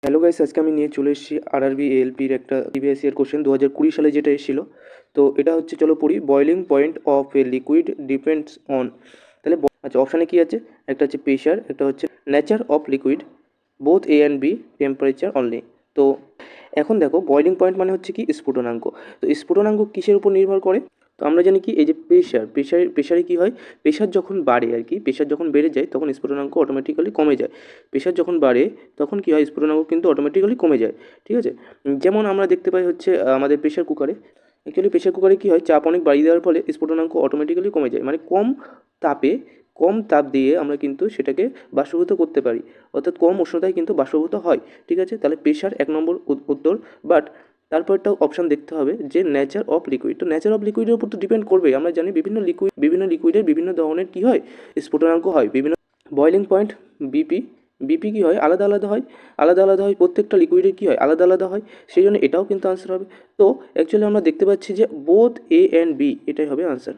Hello guys, আজকে আমি নিয়ে চলে এসেছি আরআরবি এএলপির একটা প্রিভিয়াস ইয়ার কোশ্চেন 2020 সালে যেটা এসেছিল। তো এটা হচ্ছে, চলো পড়ি। Boiling point of a liquid depends on, তাহলে আচ্ছা, অপশানে কি আছে? একটা হচ্ছে প্রেশার, একটা হচ্ছে nature of liquid, both A and B, temperature only. তো এখন দেখো, বয়লিং পয়েন্ট মানে হচ্ছে কি স্ফুটনাঙ্ক। তো স্ফুটনাঙ্ক কিসের উপর নির্ভর করে? তো আমরা জানি কি, এই যে প্রেশারে কি হয়, প্রেশার যখন বাড়ে আর কি, প্রেশার যখন বেড়ে যায় তখন স্ফুটনাঙ্ক অটোমেটিক্যালি কমে যায়। প্রেশার যখন বাড়ে তখন কি হয়, স্ফুটনাঙ্ক কিন্তু অটোমেটিক্যালি কমে যায়। ঠিক আছে, যেমন আমরা দেখতে পাই হচ্ছে আমাদের প্রেশার কুকারে। অ্যাকচুয়ালি প্রেশার কুকারে কী হয়, চাপ অনেক বাড়িয়ে দেওয়ার ফলে স্ফুটনাঙ্ক অটোমেটিক্যালি কমে যায়, মানে তাপে কম তাপ দিয়ে আমরা কিন্তু সেটাকে বাষ্পীভূত করতে পারি, অর্থাৎ কম উষ্ণতায় কিন্তু বাষ্পীভূত হয়। ঠিক আছে, তাহলে প্রেশার এক নম্বর উত্তর। বাট তারপরটাও অপশান দেখতে হবে যে নেচার অফ লিকুইড। তো নেচার অফ লিকুইডের উপর তো ডিপেন্ড করবে। আমরা জানি বিভিন্ন লিকুইডের বিভিন্ন ধরনের কী হয়, স্ফুটনাঙ্ক হয় বিভিন্ন। বয়লিং পয়েন্ট বিপি, বিপি কী হয়, আলাদা আলাদা হয়, আলাদা আলাদা হয়, প্রত্যেকটা লিকুইডের কী হয়, আলাদা আলাদা হয়। সেই জন্য এটাও কিন্তু আনসার হবে। তো অ্যাকচুয়ালি আমরা দেখতে পাচ্ছি যে বোথ এ অ্যান্ড বি, এটাই হবে আনসার।